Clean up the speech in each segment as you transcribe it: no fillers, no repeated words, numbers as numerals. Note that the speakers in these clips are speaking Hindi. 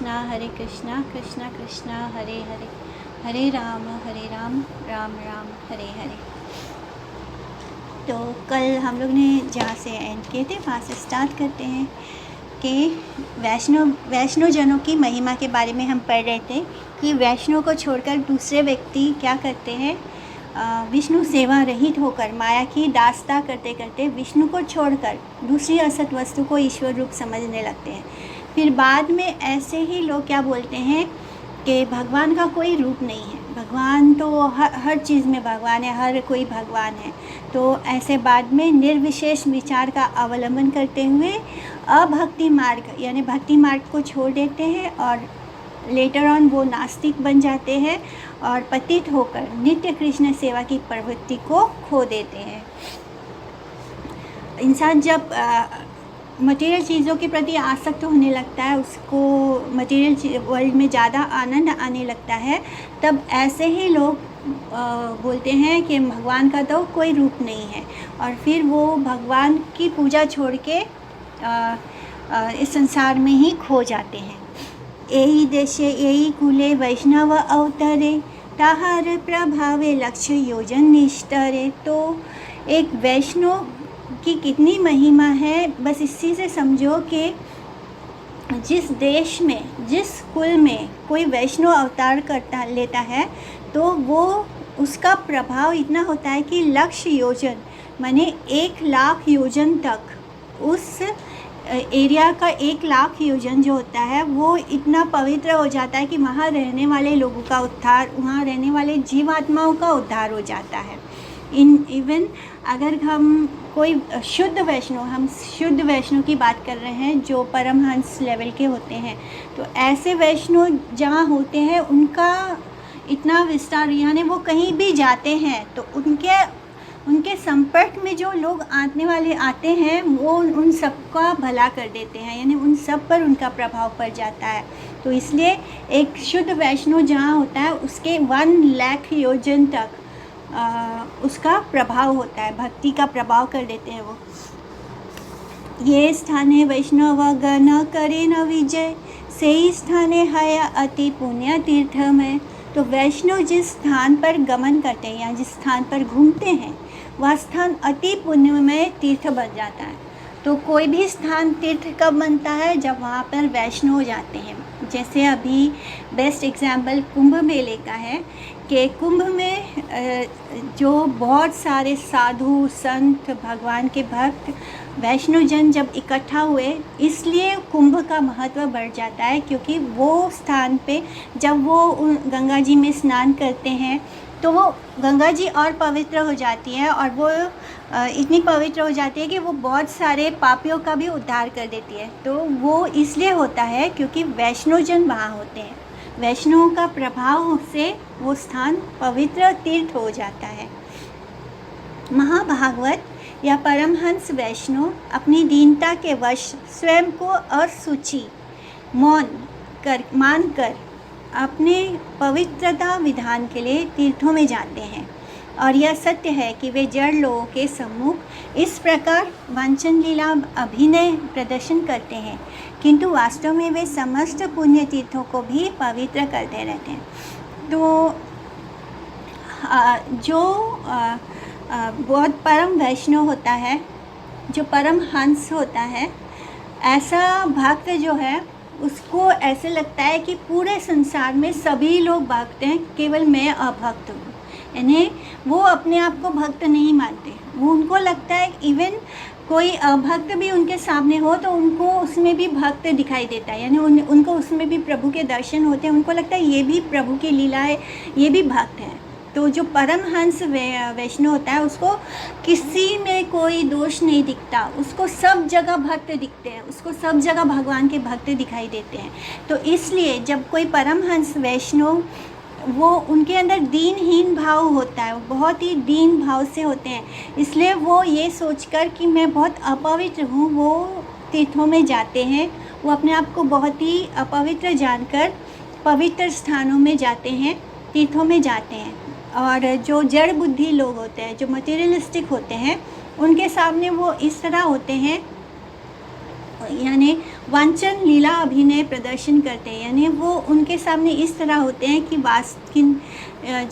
कृष्णा कृष्णा कृष्णा हरे हरे, हरे राम राम राम हरे हरे। तो कल हम लोग ने जहाँ से एंड किए थे वहाँ से स्टार्ट करते हैं कि वैष्णव जनों की महिमा के बारे में हम पढ़ रहे थे कि वैष्णव को छोड़कर दूसरे व्यक्ति क्या करते हैं, विष्णु सेवा रहित होकर माया की दास्ता करते करते विष्णु को छोड़कर दूसरी असत वस्तु को ईश्वर रूप समझने लगते हैं। फिर बाद में ऐसे ही लोग क्या बोलते हैं कि भगवान का कोई रूप नहीं है, भगवान तो हर चीज़ में भगवान है, हर कोई भगवान है। तो ऐसे बाद में निर्विशेष विचार का अवलंबन करते हुए अभक्ति मार्ग यानी भक्ति मार्ग को छोड़ देते हैं और लेटर ऑन वो नास्तिक बन जाते हैं और पतित होकर नित्य कृष्ण सेवा की प्रवृत्ति को खो देते हैं। इंसान जब मटेरियल चीज़ों के प्रति आसक्त होने लगता है, उसको मटेरियल वर्ल्ड में ज़्यादा आनंद आने लगता है, तब ऐसे ही लोग बोलते हैं कि भगवान का तो कोई रूप नहीं है और फिर वो भगवान की पूजा छोड़ के इस संसार में ही खो जाते हैं। एही देशे एही कुले वैष्णव अवतरे ताहार प्रभावे लक्ष्य योजन निष्ठरे। तो एक वैष्णव की कितनी महिमा है, बस इसी से समझो कि जिस देश में जिस कुल में कोई वैष्णव अवतार लेता है तो वो उसका प्रभाव इतना होता है कि लक्ष्य योजन माने 1,00,000 योजन तक उस एरिया का 1,00,000 योजन जो होता है वो इतना पवित्र हो जाता है कि वहाँ रहने वाले लोगों का उद्धार, वहाँ रहने वाले जीवात्माओं का उद्धार हो जाता है। इवन अगर हम कोई हम शुद्ध वैष्णव की बात कर रहे हैं जो परमहंस लेवल के होते हैं, तो ऐसे वैष्णव जहाँ होते हैं उनका इतना विस्तार, यानी वो कहीं भी जाते हैं तो उनके संपर्क में जो लोग आने वाले आते हैं वो उन सबका भला कर देते हैं, यानी उन सब पर उनका प्रभाव पड़ जाता है। तो इसलिए एक शुद्ध वैष्णव जहाँ होता है उसके 1,00,000 योजन तक उसका प्रभाव होता है, भक्ति का प्रभाव कर देते हैं वो। ये स्थाने वैष्णव गण करे न विजय, से स्थाने है अति पुण्य तीर्थमय। तो वैष्णव जिस स्थान पर गमन करते हैं या जिस स्थान पर घूमते हैं वह स्थान अति पुण्यमय तीर्थ बन जाता है। तो कोई भी स्थान तीर्थ कब बनता है, जब वहाँ पर वैष्णव हो जाते हैं। जैसे अभी बेस्ट एग्जाम्पल कुंभ मेले का है कि कुंभ में जो बहुत सारे साधु संत भगवान के भक्त वैष्णव जन जब इकट्ठा हुए, इसलिए कुंभ का महत्व बढ़ जाता है, क्योंकि वो स्थान पे जब वो गंगा जी में स्नान करते हैं तो वो गंगा जी और पवित्र हो जाती है और वो इतनी पवित्र हो जाती है कि वो बहुत सारे पापियों का भी उद्धार कर देती है। तो वो इसलिए होता है क्योंकि वैष्णव जन वहाँ होते हैं, वैष्णवों का प्रभाव से वो स्थान पवित्र तीर्थ हो जाता है। महाभागवत या परमहंस वैष्णव अपनी दीनता के वश स्वयं को असुचि मानकर अपने पवित्रता विधान के लिए तीर्थों में जाते हैं। और यह सत्य है कि वे जड़ लोगों के सम्मुख इस प्रकार वांछन लीला अभिनय प्रदर्शन करते हैं, किंतु वास्तव में वे समस्त पुण्य तीर्थों को भी पवित्र करते रहते हैं। तो जो बहुत परम वैष्णव होता है, जो परम हंस होता है, ऐसा भक्त जो है उसको ऐसे लगता है कि पूरे संसार में सभी लोग भक्त हैं, केवल मैं अभक्त हूँ। यानी वो अपने आप को भक्त नहीं मानते, वो उनको लगता है इवन कोई अभक्त भी उनके सामने हो तो उनको उसमें भी भक्त दिखाई देता है, यानी उनको उसमें भी प्रभु के दर्शन होते हैं, उनको लगता है ये भी प्रभु की लीला है, ये भी भक्त है। तो जो परमहंस वैष्णव होता है उसको किसी में कोई दोष नहीं दिखता, उसको सब जगह भक्त दिखते हैं, उसको सब जगह भगवान के भक्त दिखाई देते हैं। तो इसलिए जब कोई परमहंस वैष्णव, वो उनके अंदर दीनहीन भाव होता है, वो बहुत ही दीन भाव से होते हैं, इसलिए वो ये सोचकर कि मैं बहुत अपवित्र हूँ वो तीर्थों में जाते हैं। वो अपने आप को बहुत ही अपवित्र जानकर पवित्र स्थानों में जाते हैं, तीर्थों में जाते हैं। और जो जड़ बुद्धि लोग होते हैं, जो मटेरियलिस्टिक होते हैं, उनके सामने वो इस तरह होते हैं, यानी वांछन लीला अभिनय प्रदर्शन करते हैं, यानी वो उनके सामने इस तरह होते हैं कि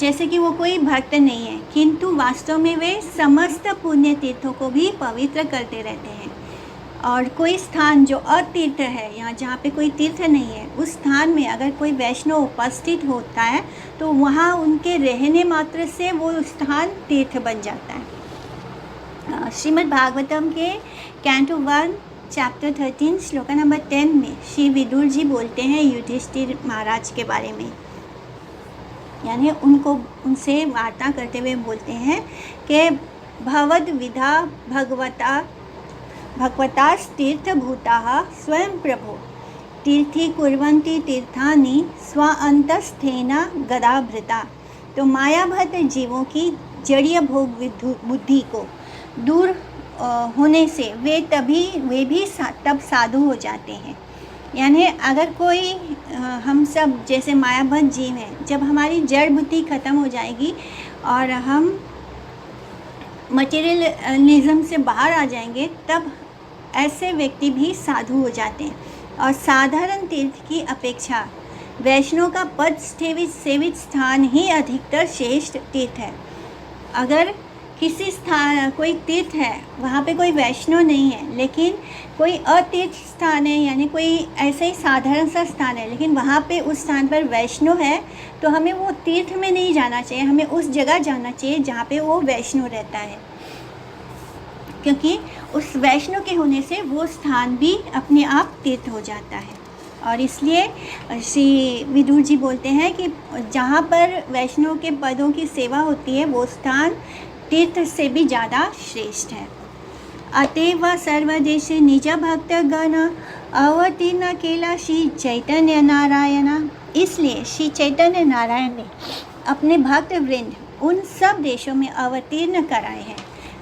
जैसे कि वो कोई भक्त नहीं है, किंतु वास्तव में वे समस्त पुण्य तीर्थों को भी पवित्र करते रहते हैं। और कोई स्थान जो अतीर्थ है, यहाँ जहाँ पे कोई तीर्थ नहीं है, उस स्थान में अगर कोई वैष्णव उपस्थित होता है तो वहाँ उनके रहने मात्र से वो स्थान तीर्थ बन जाता है। श्रीमद् भागवतम के कैंटो 1 चैप्टर 13 श्लोका नंबर 10 में श्री विदुर जी बोलते हैं युधिष्ठिर महाराज के बारे में, यानी उनसे वार्ता करते हुए बोलते हैं कि भवद विधा भगवतास्तीर्थभूताः स्वयं प्रभो तीर्थी कुर्वन्ति तीर्थानि स्वान्तस्थेन गदाभृता। तो मायाभद्र जीवों की जड़ीय भोग बुद्धि को दूर होने से वे भी तब साधु हो जाते हैं। यानी अगर कोई हम सब जैसे मायाभद्र जीव हैं, जब हमारी जड़ बुद्धि ख़त्म हो जाएगी और हम मटेरियलिज्म से बाहर आ जाएंगे, तब ऐसे व्यक्ति भी साधु हो जाते हैं। और साधारण तीर्थ की अपेक्षा वैष्णव का पद सेवित स्थान ही अधिकतर श्रेष्ठ तीर्थ है। अगर किसी स्थान कोई तीर्थ है, वहाँ पे कोई वैष्णव नहीं है, लेकिन कोई अतीर्थ स्थान है, यानी कोई ऐसा ही साधारण सा स्थान है, लेकिन वहाँ पे उस स्थान पर वैष्णव है, तो हमें वो तीर्थ में नहीं जाना चाहिए, हमें उस जगह जाना चाहिए जहाँ पे वो वैष्णव रहता है, क्योंकि उस वैष्णव के होने से वो स्थान भी अपने आप तीर्थ हो जाता है। और इसलिए श्री विदुर जी बोलते हैं कि जहाँ पर वैष्णव के पदों की सेवा होती है, वो स्थान तीर्थ से भी ज़्यादा श्रेष्ठ है। अतएव सर्वदेश निज भक्त गण अवतीर्ण केला श्री चैतन्य नारायण। इसलिए श्री चैतन्य नारायण ने अपने भक्त वृंद उन सब देशों में अवतीर्ण कराए हैं,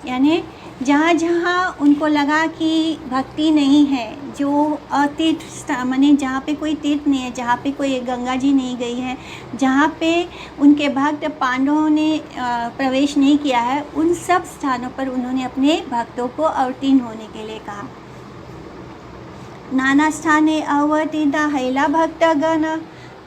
यानी जहाँ जहाँ उनको लगा कि भक्ति नहीं है, जो अतीर्थ माने जहाँ पे कोई तीर्थ नहीं है, जहाँ पे कोई गंगा जी नहीं गई है, जहाँ पे उनके भक्त पांडवों ने प्रवेश नहीं किया है, उन सब स्थानों पर उन्होंने अपने भक्तों को अवतीर्ण होने के लिए कहा। नाना स्थाने अवतीर्णा हैला भक्तगण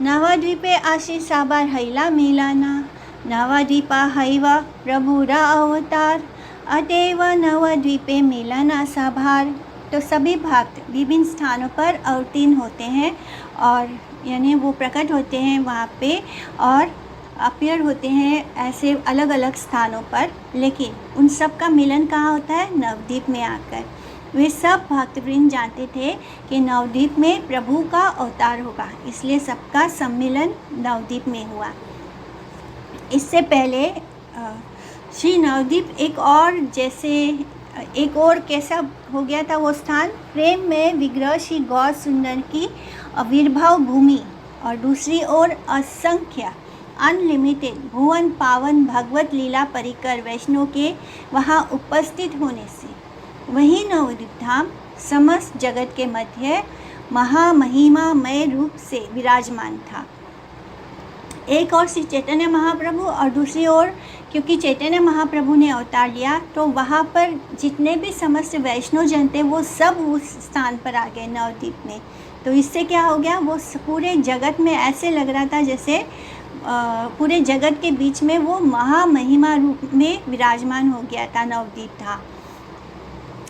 नवद्वीपे आशीषाबार हैला मिलाना नवद्वीपा हैव प्रभुरा अवतार अतएव नवद्वीपे मिलना सभार। तो सभी भक्त विभिन्न स्थानों पर अवतीर्ण होते हैं, और यानी वो प्रकट होते हैं वहाँ पे और अपीयर होते हैं ऐसे अलग अलग स्थानों पर, लेकिन उन सब का मिलन कहाँ होता है? नवद्वीप में आकर। वे सब भक्तवृंद जानते थे कि नवद्वीप में प्रभु का अवतार होगा, इसलिए सबका सम्मिलन नवद्वीप में हुआ। इससे पहले श्री नवद्वीप एक और कैसा हो गया था वो स्थान? प्रेम में विग्रह श्री गौर सुंदर की आविर्भाव भूमि, और दूसरी ओर असंख्य अनलिमिटेड भुवन पावन भगवत लीला परिकर वैष्णव के वहाँ उपस्थित होने से वही नवद्वीप धाम समस्त जगत के मध्य महामहिमामय रूप से विराजमान था। एक और श्री चैतन्य महाप्रभु और दूसरी ओर क्योंकि चैतन्य महाप्रभु ने अवतार लिया, तो वहाँ पर जितने भी समस्त वैष्णव जन थे वो सब उस स्थान पर आ गए नवद्वीप में। तो इससे क्या हो गया, वो पूरे जगत में ऐसे लग रहा था जैसे पूरे जगत के बीच में वो महामहिमा रूप में विराजमान हो गया था, नवद्वीप था।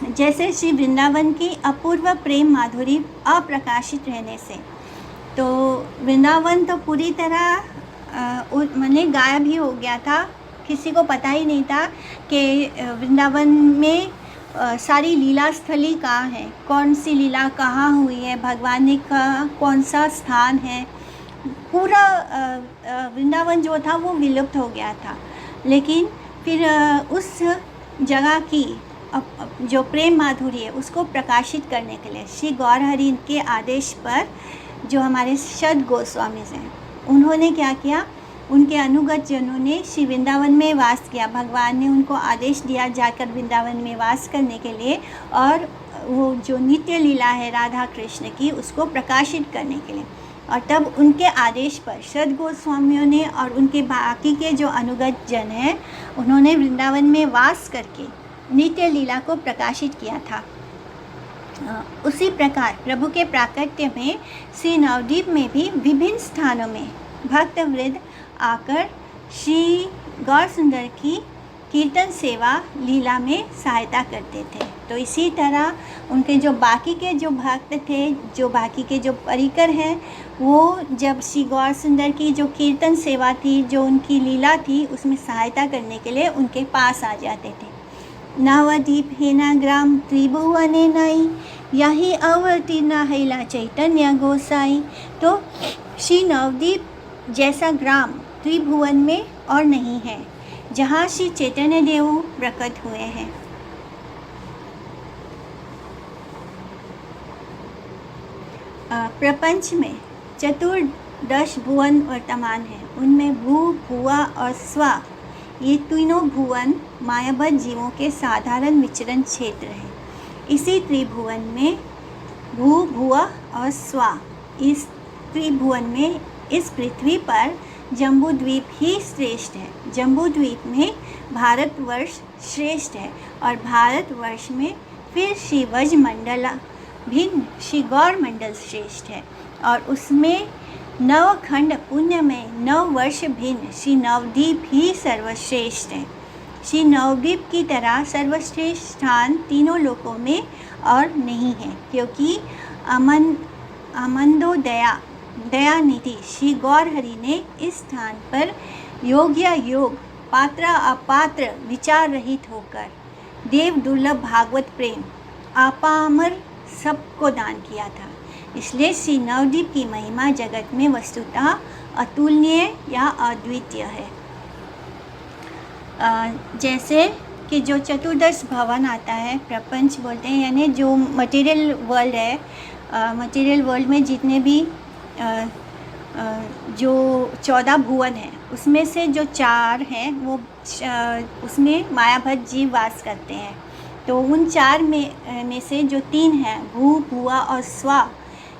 जैसे श्री वृंदावन की अपूर्व प्रेम माधुरी अप्रकाशित रहने से, तो वृंदावन तो पूरी तरह माने गायब ही हो गया था, किसी को पता ही नहीं था कि वृंदावन में सारी लीला स्थली कहाँ है, कौन सी लीला कहाँ हुई है, भगवान ने का कौन सा स्थान है। पूरा वृंदावन जो था वो विलुप्त हो गया था। लेकिन फिर उस जगह की जो प्रेम माधुरी है उसको प्रकाशित करने के लिए श्री गौर हरि के आदेश पर जो हमारे शद गोस्वामी हैं, उन्होंने क्या किया, उनके अनुगत जनों ने श्री वृंदावन में वास किया। भगवान ने उनको आदेश दिया जाकर वृंदावन में वास करने के लिए, और वो जो नित्य लीला है राधा कृष्ण की उसको प्रकाशित करने के लिए। और तब उनके आदेश पर शद गोस्वामियों ने और उनके बाकी के जो अनुगत जन हैं, उन्होंने वृंदावन में वास करके नित्य लीला को प्रकाशित किया था। उसी प्रकार प्रभु के प्राकट्य में श्री नवद्वीप में भी विभिन्न स्थानों में भक्त वृद्ध आकर श्री गौर सुंदर की कीर्तन सेवा लीला में सहायता करते थे। तो इसी तरह उनके जो बाकी के जो भक्त थे, जो बाकी के जो परिकर हैं, वो जब श्री गौर सुंदर की जो कीर्तन सेवा थी, जो उनकी लीला थी, उसमें सहायता करने के लिए उनके पास आ जाते थे। नवद्वीप हेना ग्राम त्रिभुवने नाई, यही अवतीर्णा हैला चैतन्य गोसाई। तो श्री नवद्वीप जैसा ग्राम त्रिभुवन में और नहीं है, जहाँ श्री चैतन्य देव प्रकट हुए हैं। प्रपंच में चतुर्दश भुवन वर्तमान है। उनमें भू, भुआ और स्वा, ये तीनों भुवन मायाबद्ध जीवों के साधारण विचरण क्षेत्र हैं। इसी त्रिभुवन में भू, भुआ और स्वा, इस त्रिभुवन में इस पृथ्वी पर जम्बूद्वीप ही श्रेष्ठ है। जम्बूद्वीप में भारतवर्ष श्रेष्ठ है और भारतवर्ष में फिर श्री व्रजमंडल भिन्न श्री गौर मंडल श्रेष्ठ है और उसमें नवखंड पुण्य में 9 वर्ष भिन्न श्री नवद्वीप ही सर्वश्रेष्ठ है। श्री नवद्वीप की तरह सर्वश्रेष्ठ स्थान तीनों लोकों में और नहीं है, क्योंकि अमंदोदया दयानिधि श्री गौर हरि ने इस स्थान पर योग्य योग, पात्र अपात्र विचार रहित होकर देव दुर्लभ भागवत प्रेम अपामर सबको दान किया था। इसलिए श्री नवद्वीप की महिमा जगत में वस्तुतः अतुलनीय या अद्वितीय है। जैसे कि जो चतुर्दश भवन आता है, प्रपंच बोलते हैं, यानी जो मटेरियल वर्ल्ड है, मटेरियल वर्ल्ड में जितने भी जो 14 भुवन हैं, उसमें से जो 4 हैं वो उसमें मायाबद्ध जीव वास करते हैं। तो उन 4 में से जो 3 हैं, भू, भुआ और स्वा,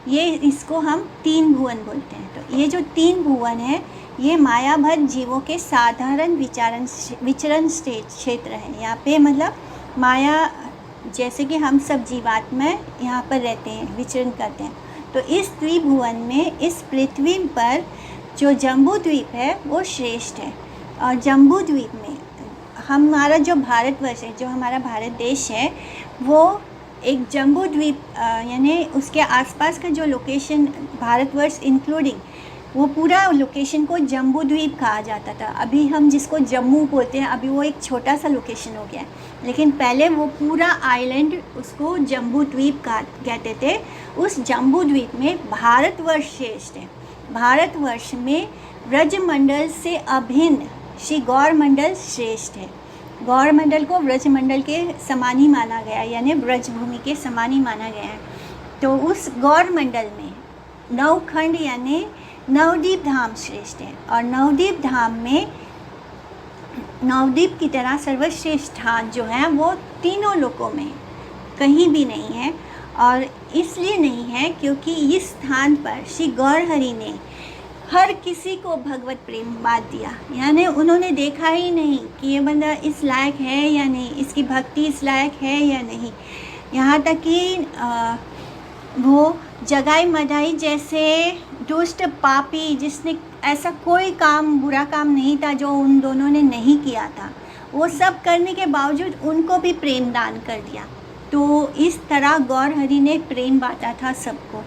ये इसको हम 3 भुवन बोलते हैं। तो ये जो 3 भुवन है, ये मायाबद्ध जीवों के साधारण विचरण क्षेत्र है। यहाँ पे मतलब माया, जैसे कि हम सब जीवात्मा यहाँ पर रहते हैं, विचरण करते हैं। तो इस त्रिभुवन में, इस पृथ्वी पर जो जम्बूद्वीप है वो श्रेष्ठ है। और जम्बूद्वीप में हमारा जो भारतवर्ष है, जो हमारा भारत देश है, वो एक जम्बूद्वीप यानी उसके आसपास का जो लोकेशन, भारतवर्ष इंक्लूडिंग, वो पूरा लोकेशन को जम्बूद्वीप कहा जाता था। अभी हम जिसको जम्मू बोलते हैं, अभी वो एक छोटा सा लोकेशन हो गया है, लेकिन पहले वो पूरा आइलैंड उसको जम्बूद्वीप कहते थे। उस जम्बूद्वीप में भारतवर्ष श्रेष्ठ है। भारतवर्ष में व्रजमंडल से अभिन्न श्री गौर मंडल श्रेष्ठ है। गौर मंडल को व्रजमंडल के समान ही माना गया, यानी ब्रजभूमि के समान ही माना गया है। तो उस गौर मंडल में 9 खंड यानी नवद्वीप धाम श्रेष्ठ है। और नवद्वीप धाम में नवद्वीप की तरह सर्वश्रेष्ठ स्थान जो है वो तीनों लोकों में कहीं भी नहीं है। और इसलिए नहीं है क्योंकि इस स्थान पर श्री गौर हरि ने हर किसी को भगवत प्रेम बांट दिया। यानी उन्होंने देखा ही नहीं कि ये बंदा इस लायक है या नहीं, इसकी भक्ति इस लायक है या नहीं। यहाँ तक कि वो जगाई मदाई जैसे दुष्ट पापी, जिसने ऐसा कोई काम, बुरा काम नहीं था जो उन दोनों ने नहीं किया था, वो सब करने के बावजूद उनको भी प्रेम दान कर दिया। तो इस तरह गौर हरि ने प्रेम बांटा था सबको।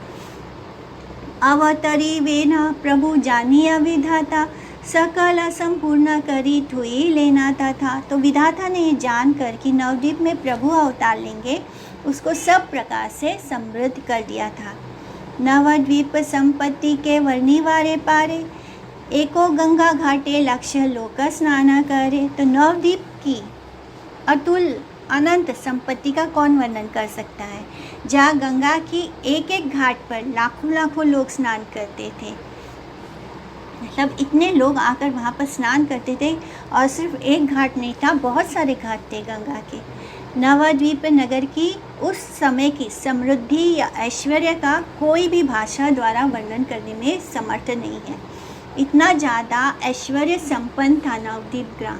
अवतरी वेना प्रभु जानिया विधाता, सकल संपूर्ण करी थुई लेना था। तो विधाता ने ये जान कर कि नवद्वीप में प्रभु अवतार लेंगे, उसको सब प्रकार से समृद्ध कर दिया था। नवद्वीप संपत्ति के वर्णिवारे पारे, एको गंगा घाटे लक्ष्य लोक स्नान करे। तो नवद्वीप की अतुल अनंत संपत्ति का कौन वर्णन कर सकता है, जहाँ गंगा की एक एक घाट पर लाखों लाखों लोग स्नान करते थे। मतलब इतने लोग आकर वहाँ पर स्नान करते थे, और सिर्फ एक घाट नहीं था, बहुत सारे घाट थे गंगा के। नवद्वीप नगर की उस समय की समृद्धि या ऐश्वर्य का कोई भी भाषा द्वारा वर्णन करने में समर्थ नहीं है। इतना ज़्यादा ऐश्वर्य संपन्न था नवद्वीप ग्राम।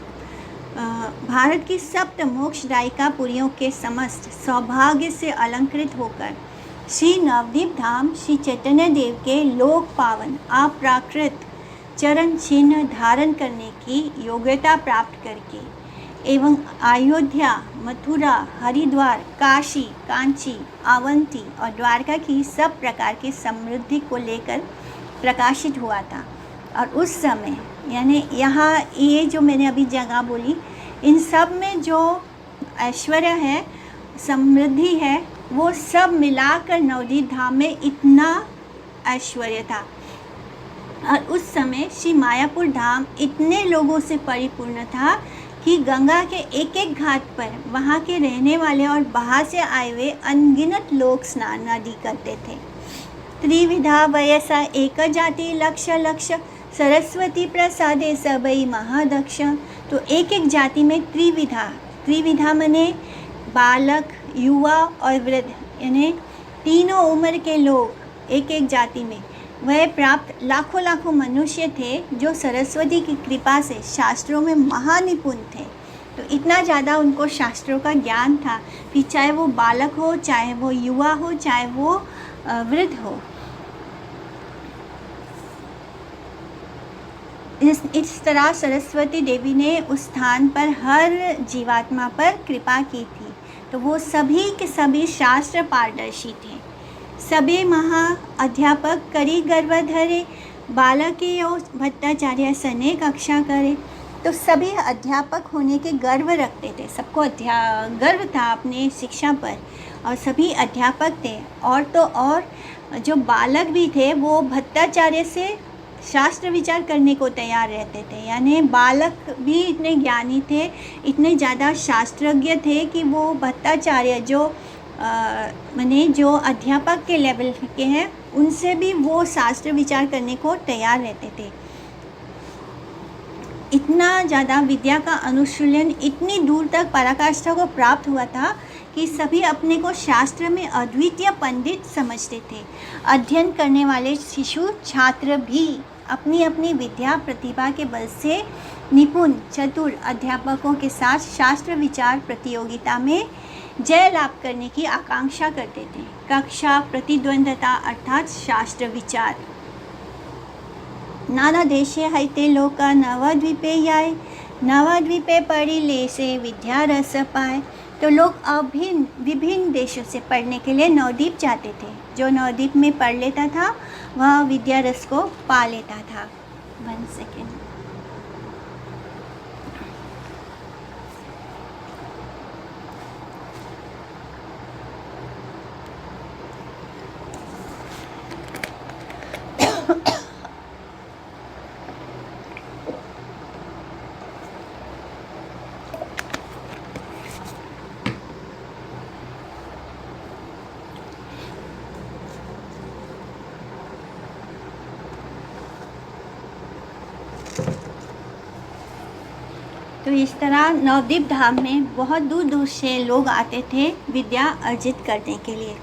भारत की सप्त मोक्षदायिका पुरियों के समस्त सौभाग्य से अलंकृत होकर श्री नवदीप धाम श्री चैतन्य देव के लोक पावन अप्राकृत चरण चिन्ह धारण करने की योग्यता प्राप्त करके एवं अयोध्या, मथुरा, हरिद्वार, काशी, कांची, अवंती और द्वारका की सब प्रकार की समृद्धि को लेकर प्रकाशित हुआ था। और उस समय यानी यहाँ ये जो मैंने अभी जगह बोली, इन सब में जो ऐश्वर्य है, समृद्धि है, वो सब मिलाकर नवदीप धाम में इतना ऐश्वर्य था। और उस समय श्री मायापुर धाम इतने लोगों से परिपूर्ण था कि गंगा के एक एक घाट पर वहाँ के रहने वाले और बाहर से आए हुए अनगिनत लोग स्नान आदि करते थे। त्रिविधा वयसा एक जाति लक्ष लक्ष सरस्वती प्रसादे सबई महादक्ष। तो एक एक जाति में त्रिविधा मने बालक, युवा और वृद्ध, यानी तीनों उम्र के लोग एक एक जाति में वह प्राप्त लाखों लाखों मनुष्य थे जो सरस्वती की कृपा से शास्त्रों में महानिपुण थे। तो इतना ज़्यादा उनको शास्त्रों का ज्ञान था कि चाहे वो बालक हो, चाहे वो युवा हो, चाहे वो वृद्ध हो। इस तरह सरस्वती देवी ने उस स्थान पर हर जीवात्मा पर कृपा की थी। तो वो सभी के सभी शास्त्र पारदर्शी थे। सभी महा अध्यापक करी गर्व धरे, बालके भट्टाचार्य सने कक्षा करे। तो सभी अध्यापक होने के गर्व रखते थे, सबको गर्व था अपने शिक्षा पर, और सभी अध्यापक थे। और तो और जो बालक भी थे वो भट्टाचार्य से शास्त्र विचार करने को तैयार रहते थे। यानी बालक भी इतने ज्ञानी थे, इतने ज़्यादा शास्त्रज्ञ थे कि वो भट्टाचार्य जो अध्यापक के लेवल के हैं उनसे भी वो शास्त्र विचार करने को तैयार रहते थे। इतना ज़्यादा विद्या का अनुशीलन इतनी दूर तक पराकाष्ठा को प्राप्त हुआ था कि सभी अपने को शास्त्र में अद्वितीय पंडित समझते थे। अध्ययन करने वाले शिशु छात्र भी अपनी अपनी विद्या प्रतिभा के बल से निपुण चतुर अध्यापकों के साथ शास्त्र विचार प्रतियोगिता में जय लाभ करने की आकांक्षा करते थे। कक्षा प्रतिद्वंदता अर्थात शास्त्र विचार। नाना देशे हैते लोका नवद्वीपे याय, नवद्वीपे पढ़ी ले से विद्या रस पाए। तो लोग विभिन्न देशों से पढ़ने के लिए नवद्वीप जाते थे। जो नवद्वीप में पढ़ लेता था वह विद्या रस को पा लेता था। 1 सेकेंड। तो इस तरह नवद्वीप धाम में बहुत दूर दूर से लोग आते थे विद्या अर्जित करने के लिए।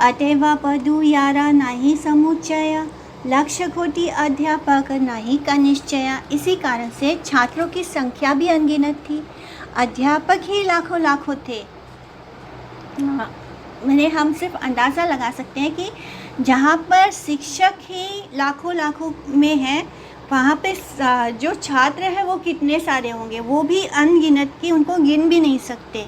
अतएव पदु यारा नाही समुच्चय, लक्ष्य कोटि अध्यापक नाही का निश्चय। इसी कारण से छात्रों की संख्या भी अनगिनत थी, अध्यापक ही लाखों लाखों थे। मैंने हम सिर्फ अंदाज़ा लगा सकते हैं कि जहाँ पर शिक्षक ही लाखों लाखों में हैं, वहाँ पे जो छात्र हैं वो कितने सारे होंगे, वो भी अनगिनत कि उनको गिन भी नहीं सकते।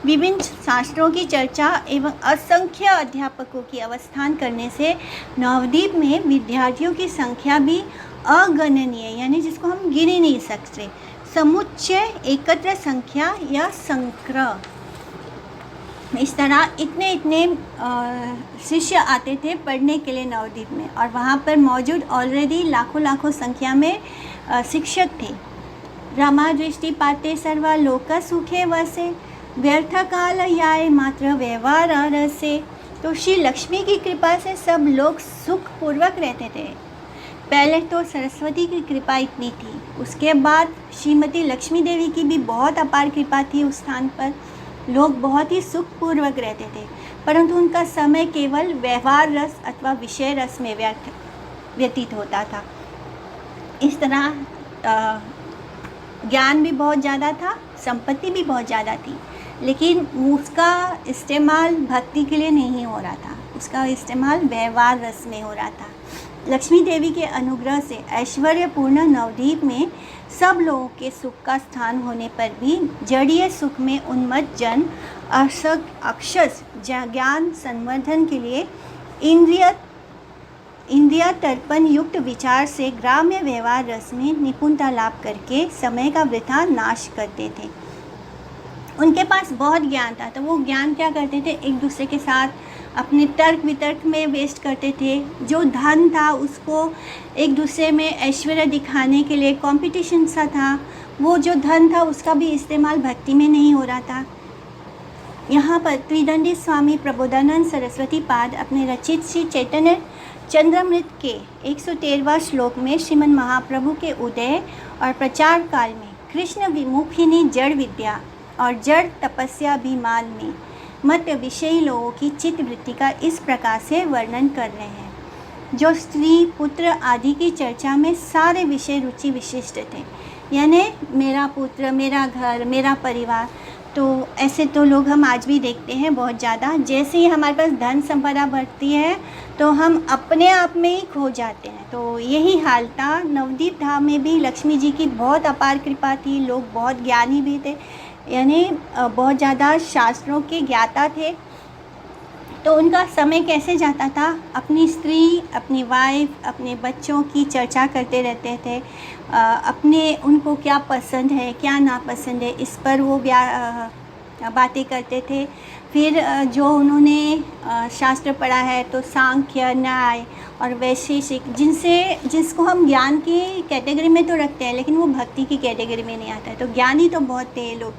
विभिन्न शास्त्रों की चर्चा एवं असंख्य अध्यापकों की अवस्थान करने से नवद्वीप में विद्यार्थियों की संख्या भी अगणनीय, यानी जिसको हम गिन ही नहीं सकते, समुच्चय एकत्र संख्या या संक्रय। इस तरह इतने शिष्य आते थे पढ़ने के लिए नवद्वीप में, और वहाँ पर मौजूद ऑलरेडी लाखों लाखों संख्या में शिक्षक थे। रमा दृष्टि पाते सर्वा लोक सुखे वसे, व्यर्थ काल याय मात्र व्यवहार रसे। तो श्री लक्ष्मी की कृपा से सब लोग सुखपूर्वक रहते थे। पहले तो सरस्वती की कृपा इतनी थी, उसके बाद श्रीमती लक्ष्मी देवी की भी बहुत अपार कृपा थी। उस स्थान पर लोग बहुत ही सुखपूर्वक रहते थे, परंतु उनका समय केवल व्यवहार रस अथवा विषय रस में व्यतीत होता था। इस तरह ज्ञान भी बहुत ज़्यादा था, संपत्ति भी बहुत ज़्यादा थी, लेकिन उसका इस्तेमाल भक्ति के लिए नहीं हो रहा था, उसका इस्तेमाल व्यवहार रस में हो रहा था। लक्ष्मी देवी के अनुग्रह से ऐश्वर्यपूर्ण नवद्वीप में सब लोगों के सुख का स्थान होने पर भी जड़ीय सुख में उन्मत्त जन अक्षस ज्ञान संवर्धन के लिए इंद्रिया तर्पण युक्त विचार से ग्राम्य व्यवहार रस में निपुणता लाभ करके समय का वृथा नाश करते थे। उनके पास बहुत ज्ञान था, तो वो ज्ञान क्या करते थे, एक दूसरे के साथ अपने तर्क वितर्क में वेस्ट करते थे। जो धन था उसको एक दूसरे में ऐश्वर्य दिखाने के लिए कंपटीशन सा था, वो जो धन था उसका भी इस्तेमाल भक्ति में नहीं हो रहा था। यहाँ पर त्रिदंडी स्वामी प्रबोधानंद सरस्वती पाद अपने रचित श्री चैतन्य चंद्रामृत के 113वां श्लोक में श्रीमन महाप्रभु के उदय और प्रचार काल में कृष्ण विमुखिनी जड़ विद्या और जड़ तपस्याभिमान में मत विषयी लोगों की चित्त वृत्ति का इस प्रकार से वर्णन कर रहे हैं। जो स्त्री पुत्र आदि की चर्चा में सारे विषय रुचि विशिष्ट थे, यानी मेरा पुत्र, मेरा घर, मेरा परिवार, तो ऐसे तो लोग हम आज भी देखते हैं बहुत ज़्यादा। जैसे ही हमारे पास धन संपदा बढ़ती है तो हम अपने आप में ही खो जाते हैं। तो यही हाल था नवद्वीप धाम में भी। लक्ष्मी जी की बहुत अपार कृपा थी, लोग बहुत ज्ञानी भी थे, यानी बहुत ज़्यादा शास्त्रों के ज्ञाता थे। तो उनका समय कैसे जाता था, अपनी स्त्री, अपनी वाइफ, अपने बच्चों की चर्चा करते रहते थे। अपने उनको क्या पसंद है, क्या नापसंद है, इस पर वो बातें करते थे। फिर जो उन्होंने शास्त्र पढ़ा है तो सांख्य, न्याय और वैशेषिक, जिसको हम ज्ञान की कैटेगरी में तो रखते हैं, लेकिन वो भक्ति की कैटेगरी में नहीं आता है। तो ज्ञानी तो बहुत थे लोग।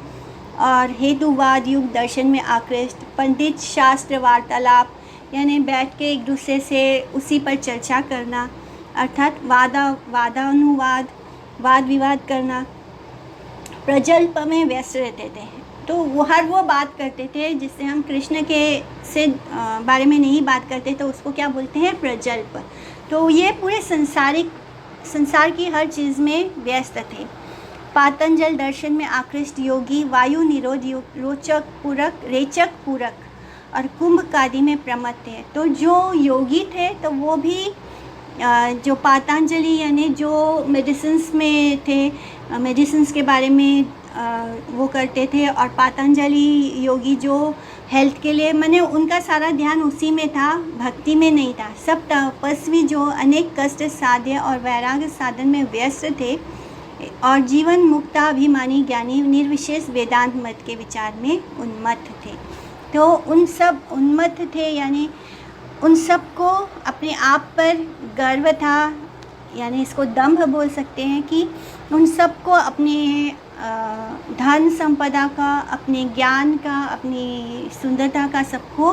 और हेतुवाद युग दर्शन में आकृष्ट, पंडित शास्त्र वार्तालाप, यानी बैठ के एक दूसरे से उसी पर चर्चा करना, अर्थात वादानुवाद, वाद विवाद करना, प्रजल्प में व्यस्त रहते थे। तो वो बात करते थे जिससे हम कृष्ण के से बारे में नहीं बात करते, तो उसको क्या बोलते हैं, प्रजल्प। तो ये पूरे संसार की हर चीज़ में व्यस्त थे। पातंजल दर्शन में आकृष्ट योगी वायु निरोध रेचक पूरक और कुंभकादि में प्रमत्त थे। तो जो योगी थे तो वो भी जो पातंजलि यानी जो मेडिसिन्स में थे, मेडिसिन्स के बारे में वो करते थे, और पातंजलि योगी जो हेल्थ के लिए, मैंने उनका सारा ध्यान उसी में था, भक्ति में नहीं था। सब तपस्वी जो अनेक कष्ट साध्य और वैराग्य साधन में व्यस्त थे और जीवन मुक्ताभिमानी ज्ञानी निर्विशेष वेदांत मत के विचार में उन्मत्त थे। तो उन सब उन्मत्त थे, यानी उन सबको अपने आप पर गर्व था, यानी इसको दंभ बोल सकते हैं कि उन सबको अपने धन संपदा का, अपने ज्ञान का, अपनी सुंदरता का सबको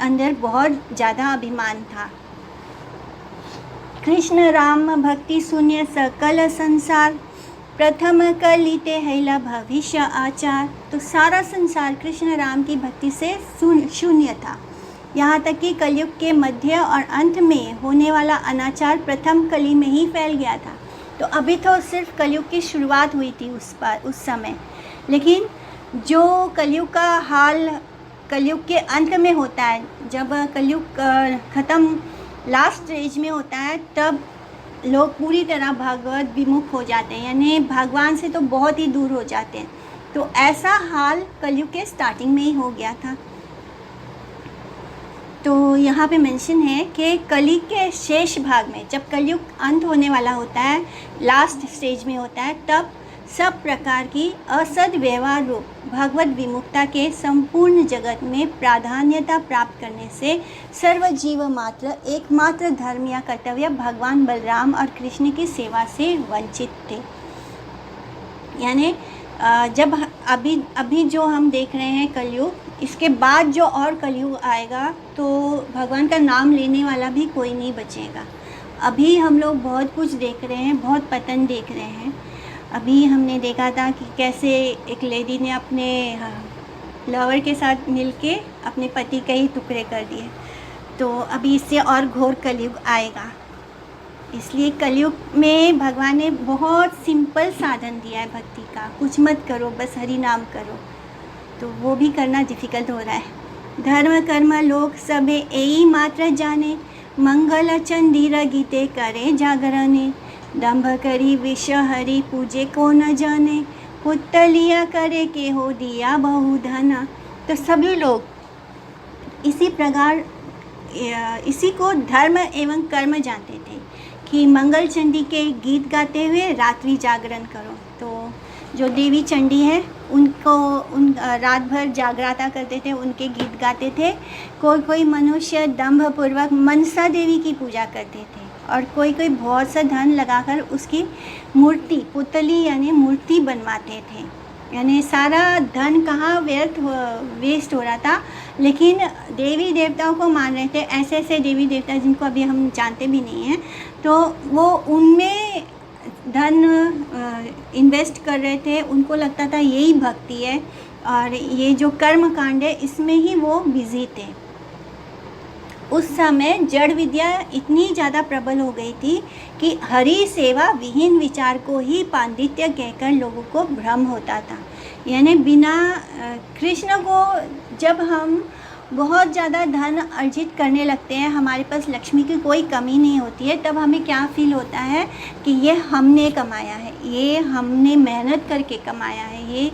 अंदर बहुत ज़्यादा अभिमान था। कृष्ण राम भक्ति शून्य सकल संसार, प्रथम कलिते हैला भविष्य आचार। तो सारा संसार कृष्ण राम की भक्ति से शून्य था। यहाँ तक कि कलयुग के मध्य और अंत में होने वाला अनाचार प्रथम कली में ही फैल गया था। तो अभी तो सिर्फ कलयुग की शुरुआत हुई थी उस समय, लेकिन जो कलयुग का हाल कलयुग के अंत में होता है, जब कलयुग ख़त्म लास्ट स्टेज में होता है, तब लोग पूरी तरह भगवत विमुख हो जाते हैं, यानी भगवान से तो बहुत ही दूर हो जाते हैं। तो ऐसा हाल कलयुग के स्टार्टिंग में ही हो गया था। तो यहाँ पे मेंशन है कि कली के शेष भाग में, जब कलयुग अंत होने वाला होता है, लास्ट स्टेज में होता है, तब सब प्रकार की असद व्यवहार रूप भगवत विमुक्ता के संपूर्ण जगत में प्राधान्यता प्राप्त करने से सर्व जीव मात्र एकमात्र धर्म या कर्तव्य भगवान बलराम और कृष्ण की सेवा से वंचित थे। यानी जब अभी जो हम देख रहे हैं कलयुग, इसके बाद जो और कलयुग आएगा तो भगवान का नाम लेने वाला भी कोई नहीं बचेगा। अभी हम लोग बहुत कुछ देख रहे हैं, बहुत पतन देख रहे हैं। अभी हमने देखा था कि कैसे एक लेडी ने अपने लवर के साथ मिलके अपने पति के ही टुकड़े कर दिए। तो अभी इससे और घोर कलयुग आएगा। इसलिए कलयुग में भगवान ने बहुत सिंपल साधन दिया है भक्ति का। कुछ मत करो, बस हरि नाम करो। तो वो भी करना डिफ़िकल्ट हो रहा है। धर्म कर्म लोक सबे एई मात्र जाने, मंगल चंदीर गीते करे जागरणे। दंभ करी विष हरि पूजे को न जाने, पुतलिया करे के हो दिया बहु धना। तो सभी लोग इसी प्रकार इसी को धर्म एवं कर्म जानते थे कि मंगल चंडी के गीत गाते हुए रात्रि जागरण करो। तो जो देवी चंडी है उनको रात भर जागराता करते थे, उनके गीत गाते थे। कोई मनुष्य दंभ पूर्वक मनसा देवी की पूजा करते थे और कोई बहुत सा धन लगाकर उसकी मूर्ति, पुतली यानी मूर्ति बनवाते थे। यानी सारा धन कहाँ वेस्ट हो रहा था, लेकिन देवी देवताओं को मान रहे थे। ऐसे ऐसे देवी देवता जिनको अभी हम जानते भी नहीं हैं, तो वो उनमें धन इन्वेस्ट कर रहे थे। उनको लगता था यही भक्ति है और ये जो कर्म कांड है इसमें ही वो बिजी थे। उस समय जड़ विद्या इतनी ज़्यादा प्रबल हो गई थी कि हरि सेवा विहीन विचार को ही पांडित्य कहकर लोगों को भ्रम होता था। यानी बिना कृष्ण को जब हम बहुत ज़्यादा धन अर्जित करने लगते हैं, हमारे पास लक्ष्मी की कोई कमी नहीं होती है, तब हमें क्या फील होता है कि ये हमने कमाया है, ये हमने मेहनत करके कमाया है। ये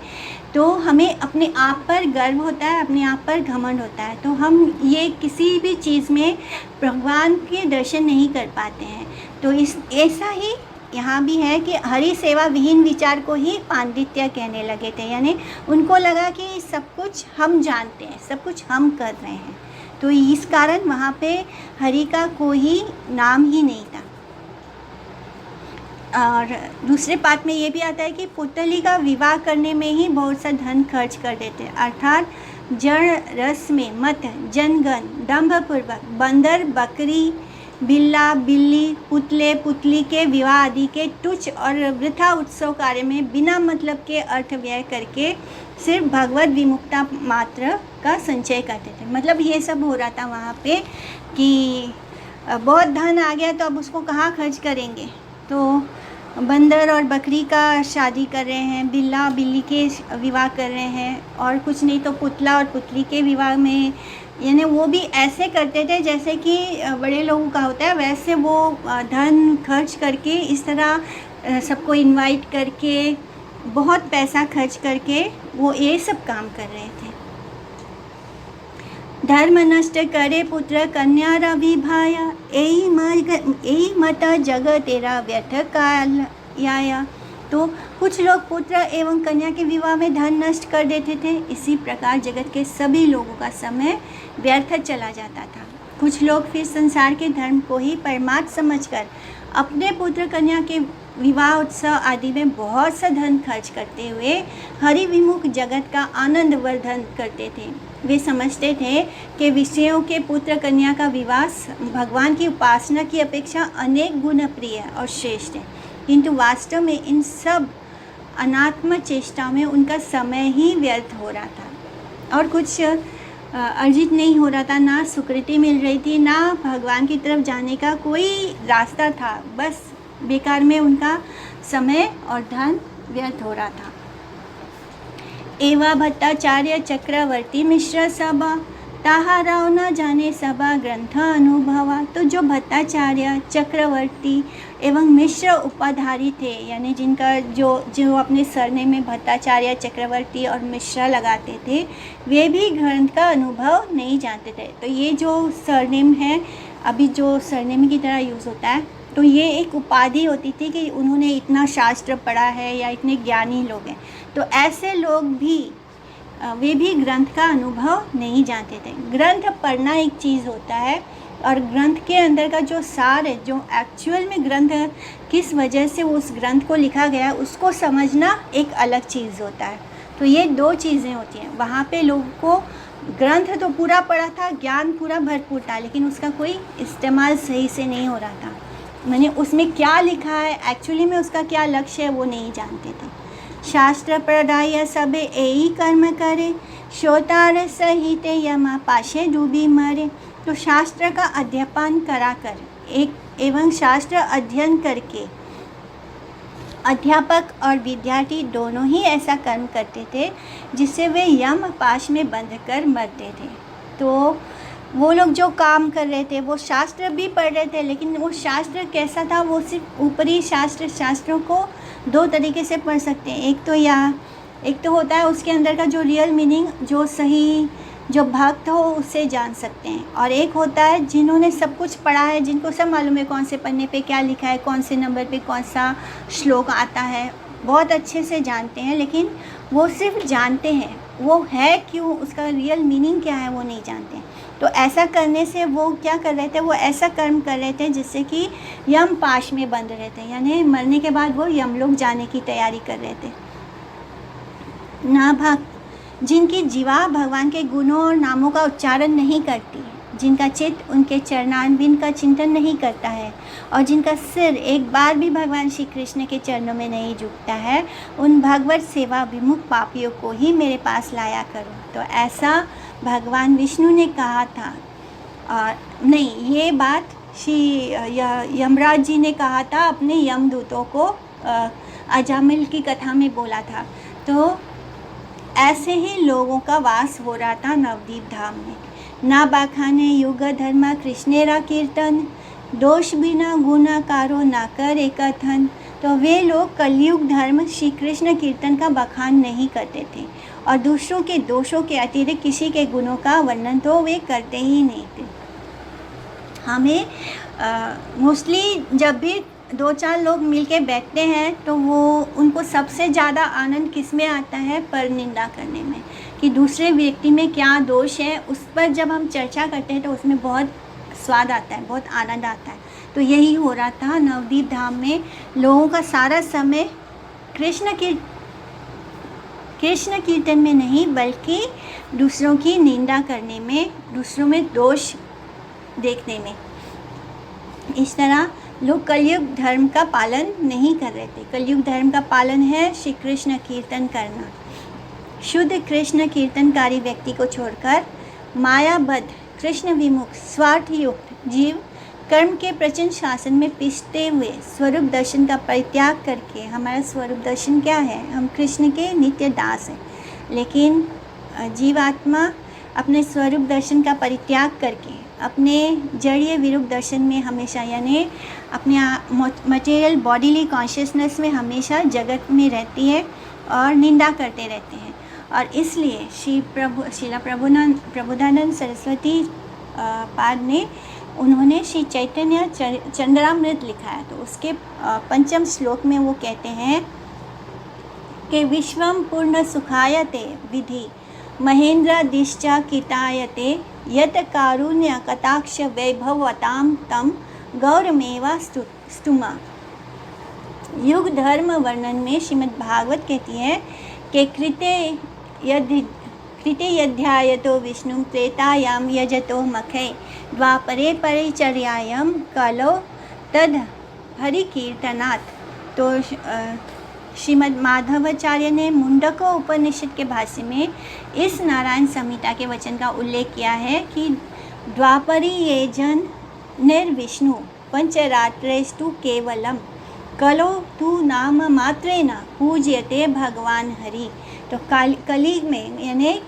तो हमें अपने आप पर गर्व होता है, अपने आप पर घमंड होता है। तो हम ये किसी भी चीज़ में भगवान के दर्शन नहीं कर पाते हैं। तो ऐसा ही यहाँ भी है कि हरि सेवा विहीन विचार को ही पांडित्य कहने लगे थे। यानी उनको लगा कि सब कुछ हम जानते हैं, सब कुछ हम कर रहे हैं। तो इस कारण वहाँ पे हरि का कोई नाम ही नहीं था। और दूसरे पाठ में ये भी आता है कि पुतली का विवाह करने में ही बहुत सा धन खर्च कर देते, अर्थात जड़ रस में मत, जनगण, दंभपूर्वक बंदर, बकरी, बिल्ला, बिल्ली, पुतले, पुतली के विवाह आदि के तुच्छ और वृथा उत्सव कार्य में बिना मतलब के अर्थ व्यय करके सिर्फ भगवत विमुक्ता मात्र का संचय करते थे। मतलब ये सब हो रहा था वहाँ पे कि बहुत धन आ गया तो अब उसको कहाँ खर्च करेंगे। तो बंदर और बकरी का शादी कर रहे हैं, बिल्ला बिल्ली के विवाह कर रहे हैं, और कुछ नहीं तो पुतला और पुतली के विवाह में, यानी वो भी ऐसे करते थे जैसे कि बड़े लोगों का होता है, वैसे वो धन खर्च करके इस तरह सबको इनवाइट करके बहुत पैसा खर्च करके वो ये सब काम कर रहे थे। धर्म नष्ट करे पुत्र कन्या रवि भाया, यही मत जग तेरा व्यर्थ काल आया। तो कुछ लोग पुत्र एवं कन्या के विवाह में धन नष्ट कर देते थे। इसी प्रकार जगत के सभी लोगों का समय व्यर्थ चला जाता था। कुछ लोग फिर संसार के धर्म को ही परमार्थ समझकर अपने पुत्र कन्या के विवाह उत्सव आदि में बहुत सा धन खर्च करते हुए हरि विमुख जगत का आनंद वर्धन करते थे। वे समझते थे कि विषयों के पुत्र कन्या का विवाह भगवान की उपासना की अपेक्षा अनेक गुण प्रिय और श्रेष्ठ है, किंतु वास्तव में इन सब अनात्म चेष्टाओं में उनका समय ही व्यर्थ हो रहा था और कुछ अर्जित नहीं हो रहा था। ना सुकृति मिल रही थी, ना भगवान की तरफ जाने का कोई रास्ता था। बस बेकार में उनका समय और धन व्यर्थ हो रहा था। एवा भट्टाचार्य चक्रवर्ती मिश्र सभा, ताहा राव न जाने सभा ग्रंथ अनुभवा। तो जो भट्टाचार्य, चक्रवर्ती एवं मिश्र उपाधारी थे, यानी जिनका जो अपने सरनेम में भट्टाचार्य, चक्रवर्ती और मिश्रा लगाते थे, वे भी ग्रंथ का अनुभव नहीं जानते थे। तो ये जो सरनेम है, अभी जो सरनेम की तरह यूज़ होता है, तो ये एक उपाधि होती थी कि उन्होंने इतना शास्त्र पढ़ा है या इतने ज्ञानी लोग हैं। तो ऐसे लोग भी वे भी ग्रंथ का अनुभव नहीं जानते थे। ग्रंथ पढ़ना एक चीज़ होता है और ग्रंथ के अंदर का जो सार है, जो एक्चुअल में ग्रंथ किस वजह से उस ग्रंथ को लिखा गया, उसको समझना एक अलग चीज़ होता है। तो ये दो चीज़ें होती हैं। वहाँ पे लोगों को ग्रंथ तो पूरा पढ़ा था, ज्ञान पूरा भरपूर था, लेकिन उसका कोई इस्तेमाल सही से नहीं हो रहा था। मैंने उसमें क्या लिखा है, एक्चुअली में उसका क्या लक्ष्य है, वो नहीं जानते थे। शास्त्र पढ़ाय सबे यही कर्म करे, श्रोतार सहित यमा पाशे डूबी मरे। तो शास्त्र का अध्ययन कराकर एक एवं शास्त्र अध्ययन करके अध्यापक और विद्यार्थी दोनों ही ऐसा कर्म करते थे जिससे वे यम पाश में बंध कर मरते थे। तो वो लोग जो काम कर रहे थे वो शास्त्र भी पढ़ रहे थे, लेकिन वो शास्त्र कैसा था, वो सिर्फ ऊपरी शास्त्रों को दो तरीके से पढ़ सकते हैं। एक तो होता है उसके अंदर का जो रियल मीनिंग, जो सही जो भक्त हो उससे जान सकते हैं, और एक होता है जिन्होंने सब कुछ पढ़ा है, जिनको सब मालूम है कौन से पन्ने पे क्या लिखा है, कौन से नंबर पे कौन सा श्लोक आता है, बहुत अच्छे से जानते हैं, लेकिन वो सिर्फ जानते हैं, वो है क्यों, उसका रियल मीनिंग क्या है वो नहीं जानते। तो ऐसा करने से वो क्या कर रहे थे, वो ऐसा कर्म कर रहे थे जिससे कि यम पाश में बंध रहे थे, यानी मरने के बाद वो यमलोक जाने की तैयारी कर रहे थे। ना भक्त, जिनकी जीवा भगवान के गुणों और नामों का उच्चारण नहीं करती, जिनका चित्त उनके चरणारविंद का चिंतन नहीं करता है, और जिनका सिर एक बार भी भगवान श्री कृष्ण के चरणों में नहीं झुकता है, उन भगवत सेवा विमुख पापियों को ही मेरे पास लाया करो। तो ऐसा भगवान विष्णु ने कहा था। नहीं, ये बात श्री यमराज जी ने कहा था, अपने यमदूतों को अजामिल की कथा में बोला था। तो ऐसे ही लोगों का वास हो रहा था नवदीप धाम में। ना बाखाने युग धर्म कृष्णेरा कीर्तन, दोष बिना गुणाकारो ना करे कथन। तो वे लोग कलयुग धर्म श्री कृष्ण कीर्तन का बखान नहीं करते थे, और दूसरों के दोषों के अतिरिक्त किसी के गुणों का वर्णन तो वे करते ही नहीं थे। हमें मोस्टली जब भी दो चार लोग मिलके बैठते हैं तो वो उनको सबसे ज़्यादा आनंद किस में आता है, पर निंदा करने में, कि दूसरे व्यक्ति में क्या दोष है, उस पर जब हम चर्चा करते हैं तो उसमें बहुत स्वाद आता है, बहुत आनंद आता है। तो यही हो रहा था नवदीप धाम में। लोगों का सारा समय कृष्ण कीर्तन में नहीं, बल्कि दूसरों की निंदा करने में, दूसरों में दोष देखने में। इस तरह लोग कलयुग धर्म का पालन नहीं कर रहे थे। कलयुग धर्म का पालन है श्री कृष्ण कीर्तन करना। शुद्ध कृष्ण कीर्तनकारी व्यक्ति को छोड़कर मायाबद्ध कृष्ण विमुख स्वार्थ युक्त जीव कर्म के प्रचंड शासन में पिसते हुए स्वरूप दर्शन का परित्याग करके, हमारा स्वरूप दर्शन क्या है, हम कृष्ण के नित्य दास हैं, लेकिन जीवात्मा अपने स्वरूप दर्शन का परित्याग करके अपने जड़ीय विरूप दर्शन में हमेशा, यानी अपने मटेरियल बॉडीली कॉन्शियसनेस में हमेशा जगत में रहती है और निंदा करते रहते हैं। और इसलिए श्रीला प्रबोधानंद सरस्वती पाद ने, उन्होंने श्री चैतन्य चंद्रामृत लिखा है। तो उसके पंचम श्लोक में वो कहते हैं कि विश्वम पूर्ण सुखायते विधि महेंद्र दिश्चा कितायते यत कारुण्य कटाक्ष वैभवताम तम गौरमेवा स्तुमा। युग धर्म वर्णन में श्रीमद् भागवत कहती है कि कृते यध्यायतो विष्णु त्रेतायाम यजतो मखे द्वापरे परिचर्यायम कलो तद हरिकीर्तनात्। तो श्रीमद् माधवाचार्य ने मुंडको उपनिषद के भाष्य में इस नारायण संहिता के वचन का उल्लेख किया है कि द्वापरी ये जन निर्विष्णु पंचरात्रेस्तु केवलम कलो तु नाम मात्रेण पूज्यते भगवान हरि। तो कलयुग में, यानी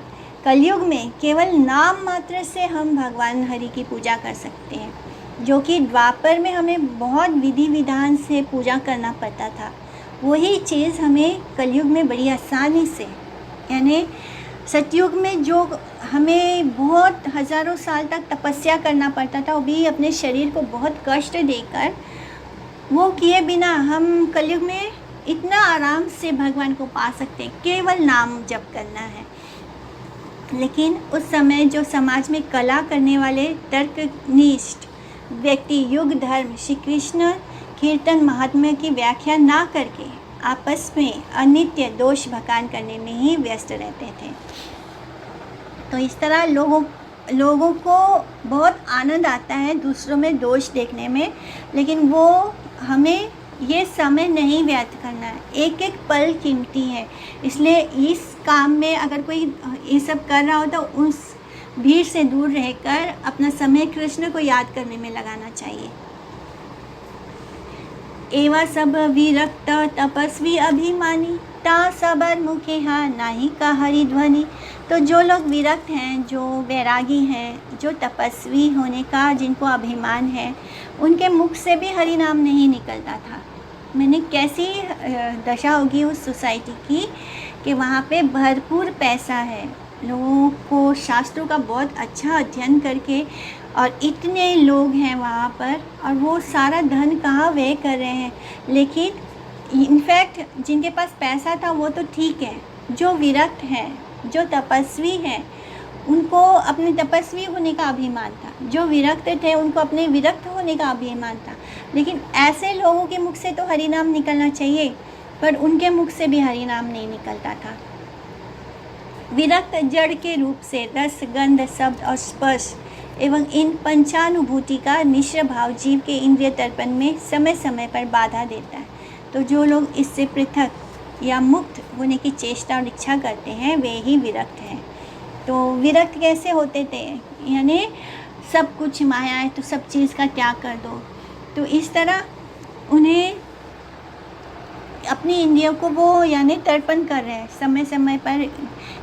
कलयुग में केवल नाम मात्र से हम भगवान हरि की पूजा कर सकते हैं, जो कि द्वापर में हमें बहुत विधि विधान से पूजा करना पड़ता था। वही चीज़ हमें कलयुग में बड़ी आसानी से, यानी सतयुग में जो हमें बहुत हज़ारों साल तक तपस्या करना पड़ता था, वो भी अपने शरीर को बहुत कष्ट देकर, वो किए बिना हम कलयुग में इतना आराम से भगवान को पा सकते हैं, केवल नाम जप करना है। लेकिन उस समय जो समाज में कला करने वाले तर्कनिष्ठ व्यक्ति युग धर्म श्री कृष्ण कीर्तन महात्म्य की व्याख्या ना करके आपस में अनित्य दोष भकान करने में ही व्यस्त रहते थे। तो इस तरह लोगों को बहुत आनंद आता है दूसरों में दोष देखने में, लेकिन वो हमें ये समय नहीं व्यर्थ करना है, एक एक पल कीमती है। इसलिए इस काम में अगर कोई ये सब कर रहा हो तो उस भीड़ से दूर रहकर अपना समय कृष्ण को याद करने में लगाना चाहिए। एवा सब विरक्त तपस्वी अभिमानी, ता सबर मुखे हा नाही का हरि ध्वनि। तो जो लोग विरक्त हैं, जो वैरागी हैं, जो तपस्वी होने का जिनको अभिमान है, उनके मुख से भी हरि नाम नहीं निकलता था। मैंने कैसी दशा होगी उस सोसाइटी की कि वहाँ पे भरपूर पैसा है, लोगों को शास्त्रों का बहुत अच्छा अध्ययन करके, और इतने लोग हैं वहाँ पर, और वो सारा धन कहाँ व्यय कर रहे हैं। लेकिन इनफैक्ट जिनके पास पैसा था वो तो ठीक है, जो विरक्त हैं, जो तपस्वी हैं, उनको अपने तपस्वी होने का अभिमान था। जो विरक्त थे उनको अपने विरक्त होने का अभिमान था। लेकिन ऐसे लोगों के मुख से तो हरि नाम निकलना चाहिए, पर उनके मुख से भी हरि नाम नहीं निकलता था। विरक्त जड़ के रूप से रस, गंध, शब्द और स्पर्श एवं इन पंचानुभूति का मिश्र भाव जीव के इंद्रिय तर्पण में समय समय पर बाधा देता है। तो जो लोग इससे पृथक या मुक्त होने की चेष्टा और इच्छा करते हैं, वे ही विरक्त हैं। तो विरक्त कैसे होते थे? यानी सब कुछ माया है तो सब चीज़ का त्याग कर दो। तो इस तरह उन्हें अपनी इंद्रियों को वो यानी तर्पण कर रहे हैं समय समय पर,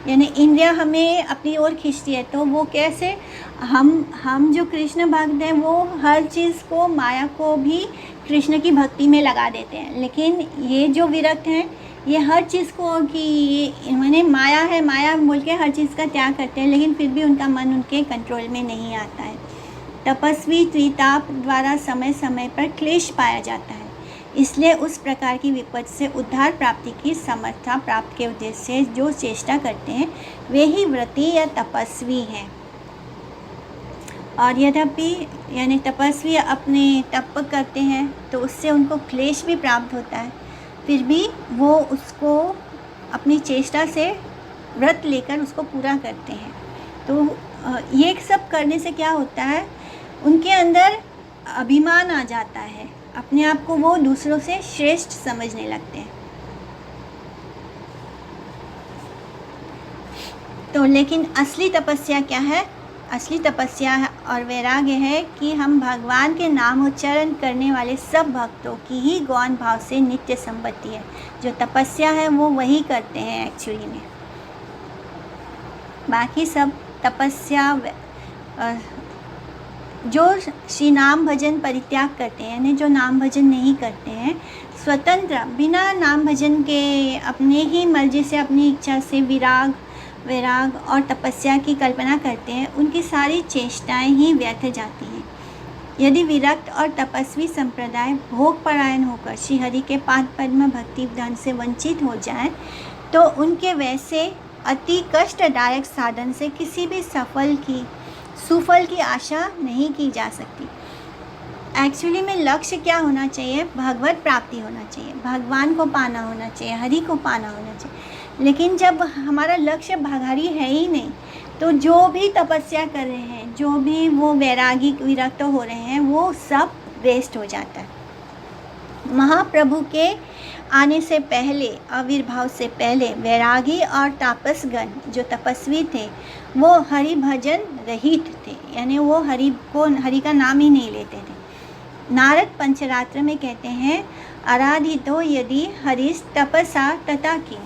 यानी इंद्रिया हमें अपनी ओर खींचती है। तो वो कैसे, हम जो कृष्ण भक्त हैं वो हर चीज़ को, माया को भी कृष्ण की भक्ति में लगा देते हैं। लेकिन ये जो विरक्त हैं, ये हर चीज़ को कि ये मैंने माया है, माया बोल के हर चीज़ का त्याग करते हैं, लेकिन फिर भी उनका मन उनके कंट्रोल में नहीं आता है। तपस्वी त्रिताप द्वारा समय समय पर क्लेश पाया जाता है, इसलिए उस प्रकार की विपत्ति से उद्धार प्राप्ति की समर्था प्राप्त के उद्देश्य से जो चेष्टा करते हैं, वे ही व्रती या तपस्वी हैं। और यद्यपि यानी तपस्वी अपने तप करते हैं तो उससे उनको क्लेश भी प्राप्त होता है, फिर भी वो उसको अपनी चेष्टा से व्रत लेकर उसको पूरा करते हैं। तो ये सब करने से क्या होता है, उनके अंदर अभिमान आ जाता है, अपने आप को वो दूसरों से श्रेष्ठ समझने लगते हैं। तो लेकिन असली तपस्या क्या है? असली तपस्या और वैराग्य है कि हम भगवान के नाम उच्चारण करने वाले सब भक्तों की ही गौण भाव से नित्य संपत्ति है। जो तपस्या है वो वही करते हैं एक्चुअली में। बाकी सब तपस्या जो श्री नाम भजन परित्याग करते हैं, यानी जो नाम भजन नहीं करते हैं, स्वतंत्र बिना नाम भजन के अपने ही मर्जी से, अपनी इच्छा से वैराग और तपस्या की कल्पना करते हैं, उनकी सारी चेष्टाएं ही व्यर्थ जाती हैं। यदि विरक्त और तपस्वी संप्रदाय भोग परायण होकर श्री हरि के पाद पद्म भक्ति धन से वंचित हो जाएं, तो उनके वैसे अति कष्टदायक साधन से किसी भी सुफल की आशा नहीं की जा सकती। एक्चुअली में लक्ष्य क्या होना चाहिए? भगवत प्राप्ति होना चाहिए, भगवान को पाना होना चाहिए, हरि को पाना होना चाहिए। लेकिन जब हमारा लक्ष्य हरि है ही नहीं, तो जो भी तपस्या कर रहे हैं, जो भी वो वैरागी विरक्त हो रहे हैं, वो सब वेस्ट हो जाता है। महाप्रभु के आने से पहले, आविर्भाव से पहले, वैरागी और तापसगण जो तपस्वी थे वो हरि भजन रहित थे, यानी वो हरि का नाम ही नहीं लेते थे। नारद पंचरात्र में कहते हैं, आराधितो यदि हरिस तपसा तथा किं।